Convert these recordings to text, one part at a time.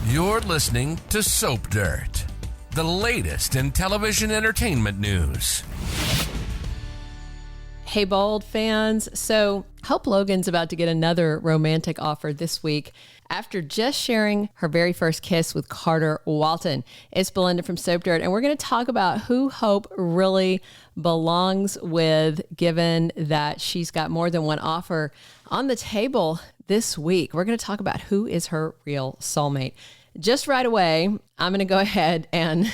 You're listening to Soap Dirt, the latest in television entertainment news. Hey, Bold fans. So, Hope Logan's about to get another romantic offer this week after just sharing her very first kiss with Carter Walton. It's Belinda from Soap Dirt, and we're going to talk about who Hope really belongs with, given that she's got more than one offer on the table this week. We're going to talk about who is her real soulmate. Just right away, I'm going to go ahead and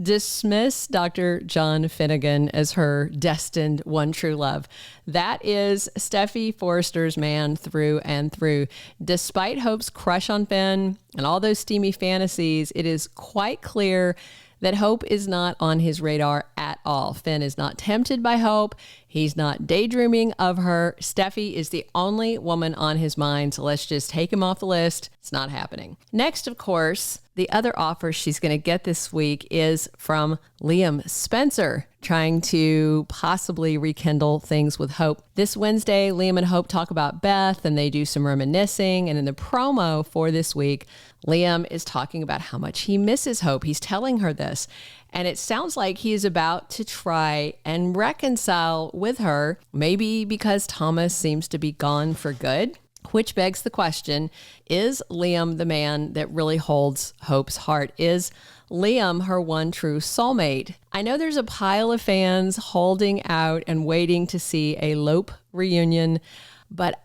dismiss Dr. John Finnegan as her destined one true love. That is Steffy Forrester's man through and through. Despite Hope's crush on Finn and all those steamy fantasies, it is quite clear that Hope is not on his radar at all. Finn is not tempted by Hope. He's not daydreaming of her. Steffy is the only woman on his mind, so let's just take him off the list. It's not happening. Next, of course, the other offer she's going to get this week is from Liam Spencer, trying to possibly rekindle things with Hope. This Wednesday, Liam and Hope talk about Beth, and they do some reminiscing. And in the promo for this week, Liam is talking about how much he misses Hope. He's telling her this. And it sounds like he is about to try and reconcile with her, maybe because Thomas seems to be gone for good. Which begs the question, is Liam the man that really holds Hope's heart? Is Liam her one true soulmate? I know there's a pile of fans holding out and waiting to see a Lope reunion, but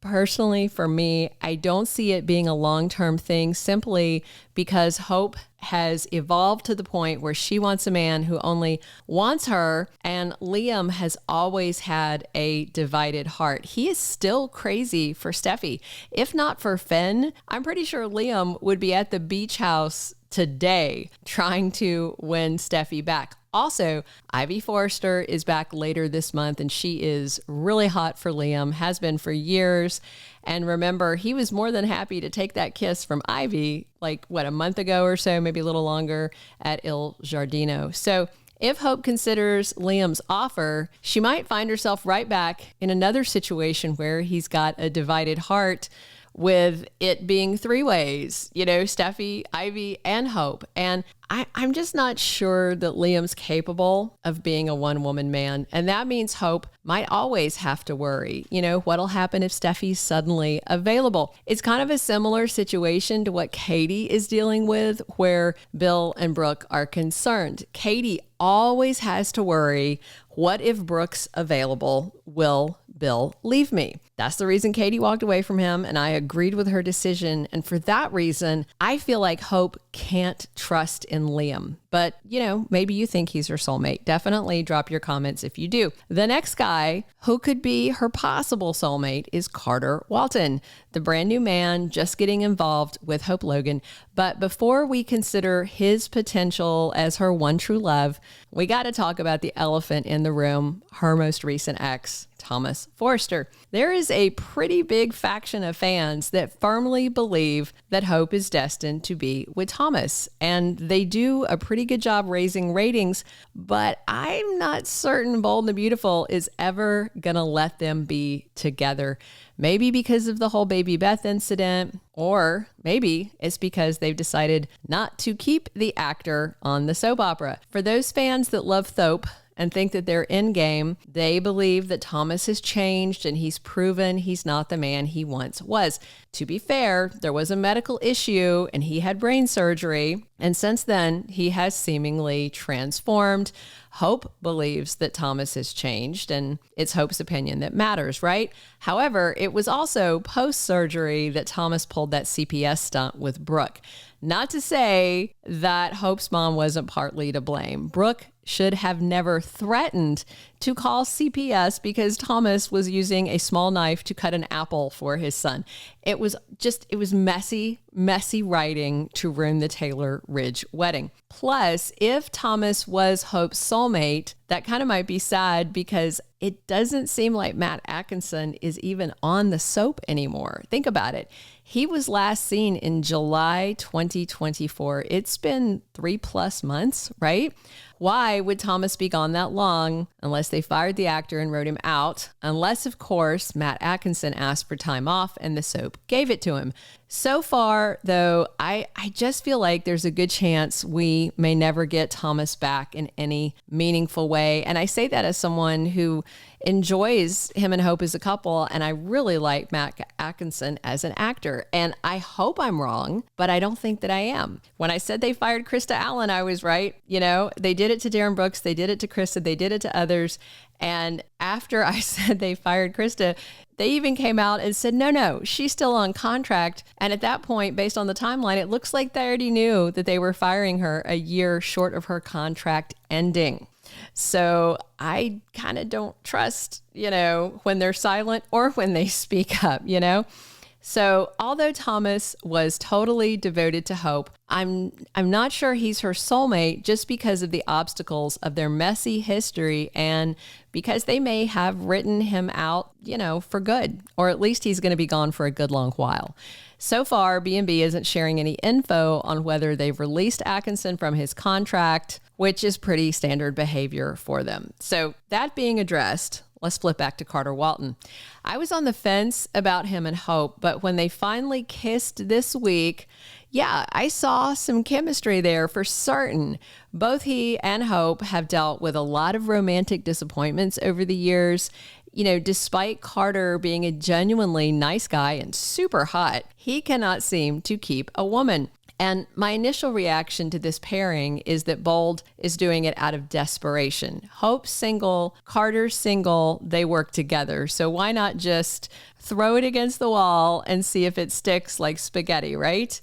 personally, for me, I don't see it being a long-term thing simply because Hope has evolved to the point where she wants a man who only wants her, and Liam has always had a divided heart. He is still crazy for Steffy. If not for Finn, I'm pretty sure Liam would be at the beach house today trying to win Steffy back. Also, Ivy Forrester is back later this month, and she is really hot for Liam, has been for years. And remember, he was more than happy to take that kiss from Ivy, a month ago or so, maybe a little longer, at Il Giardino. So if Hope considers Liam's offer, she might find herself right back in another situation where he's got a divided heart, with it being three ways, Steffy, Ivy, and Hope. And I'm just not sure that Liam's capable of being a one-woman man. And that means Hope might always have to worry, what'll happen if Steffy's suddenly available. It's kind of a similar situation to what Katie is dealing with, where Bill and Brooke are concerned. Katie always has to worry, what if Brooke's available? Will Bill leave me? That's the reason Katie walked away from him, and I agreed with her decision. And for that reason, I feel like Hope can't trust in Liam. But, maybe you think he's her soulmate. Definitely drop your comments if you do. The next guy who could be her possible soulmate is Carter Walton, the brand new man just getting involved with Hope Logan. But before we consider his potential as her one true love, we got to talk about the elephant in the room, her most recent ex, Thomas Forrester. There is a pretty big faction of fans that firmly believe that Hope is destined to be with Thomas, and they do a pretty good job raising ratings, but I'm not certain Bold and the Beautiful is ever gonna let them be together. Maybe because of the whole Baby Beth incident, or maybe it's because they've decided not to keep the actor on the soap opera. For those fans that love Thope and think that they're in game, they believe that Thomas has changed and he's proven he's not the man he once was. To be fair, there was a medical issue and he had brain surgery, and since then he has seemingly transformed. Hope believes that Thomas has changed, and it's Hope's opinion that matters, right? However, it was also post-surgery that Thomas pulled that CPS stunt with Brooke. Not to say that Hope's mom wasn't partly to blame. Brooke should have never threatened to call CPS because Thomas was using a small knife to cut an apple for his son. It was messy writing to ruin the Taylor Ridge wedding. Plus, if Thomas was Hope's soulmate, that kind of might be sad because it doesn't seem like Matt Atkinson is even on the soap anymore. Think about it. He was last seen in July 2024. It's been 3+ months, right? Why would Thomas be gone that long unless Thomas, they fired the actor and wrote him out, unless, of course, Matt Atkinson asked for time off and the soap gave it to him. So far, though, I just feel like there's a good chance we may never get Thomas back in any meaningful way. And I say that as someone who enjoys him and Hope as a couple, and I really like Matt Atkinson as an actor. And I hope I'm wrong, but I don't think that I am. When I said they fired Krista Allen, I was right. You know, they did it to Darren Brooks, they did it to Krista, they did it to others. And after I said they fired Krista, they even came out and said, no, she's still on contract. And at that point, based on the timeline, it looks like they already knew that they were firing her a year short of her contract ending. So I kind of don't trust, when they're silent or when they speak up, So although Thomas was totally devoted to Hope, I'm not sure he's her soulmate just because of the obstacles of their messy history and because they may have written him out, for good, or at least he's going to be gone for a good long while. So far, B&B isn't sharing any info on whether they've released Atkinson from his contract, which is pretty standard behavior for them. So that being addressed, let's flip back to Carter Walton. I was on the fence about him and Hope, but when they finally kissed this week, I saw some chemistry there for certain. Both he and Hope have dealt with a lot of romantic disappointments over the years. Despite Carter being a genuinely nice guy and super hot, he cannot seem to keep a woman. And my initial reaction to this pairing is that Bold is doing it out of desperation. Hope's single, Carter's single, they work together. So why not just throw it against the wall and see if it sticks like spaghetti, right?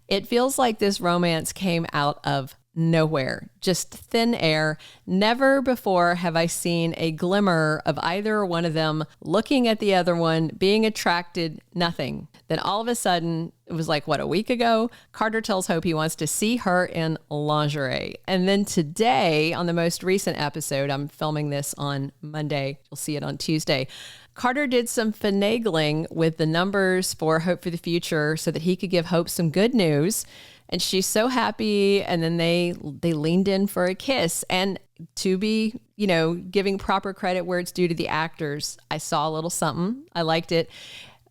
It feels like this romance came out of nowhere, just thin air. Never before have I seen a glimmer of either one of them looking at the other one, being attracted, nothing. Then all of a sudden, it was like, a week ago, Carter tells Hope he wants to see her in lingerie. And then today, on the most recent episode, I'm filming this on Monday, you'll see it on Tuesday, Carter did some finagling with the numbers for Hope for the Future so that he could give Hope some good news. And she's so happy. And then they leaned in for a kiss. And to be, giving proper credit where it's due to the actors, I saw a little something. I liked it.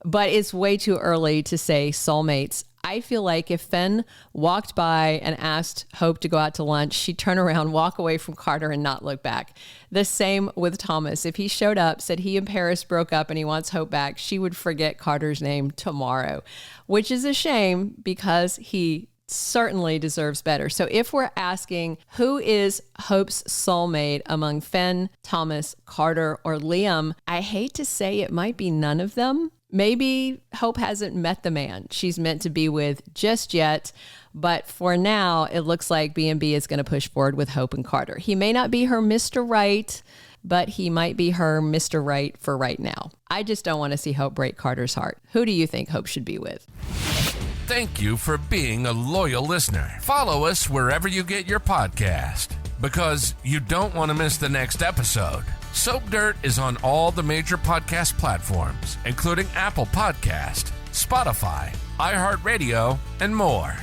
But it's way too early to say soulmates. I feel like if Finn walked by and asked Hope to go out to lunch, she'd turn around, walk away from Carter and not look back. The same with Thomas. If he showed up, said he and Paris broke up and he wants Hope back, she would forget Carter's name tomorrow, which is a shame because he certainly deserves better. So if we're asking who is Hope's soulmate among Finn, Thomas, Carter, or Liam, I hate to say it might be none of them. Maybe Hope hasn't met the man she's meant to be with just yet, but for now, it looks like B&B is going to push forward with Hope and Carter. He may not be her Mr. Right, but he might be her Mr. Right for right now. I just don't want to see Hope break Carter's heart. Who do you think Hope should be with? Thank you for being a loyal listener. Follow us wherever you get your podcast, because you don't want to miss the next episode. Soap Dirt is on all the major podcast platforms, including Apple Podcast, Spotify, iHeartRadio, and more.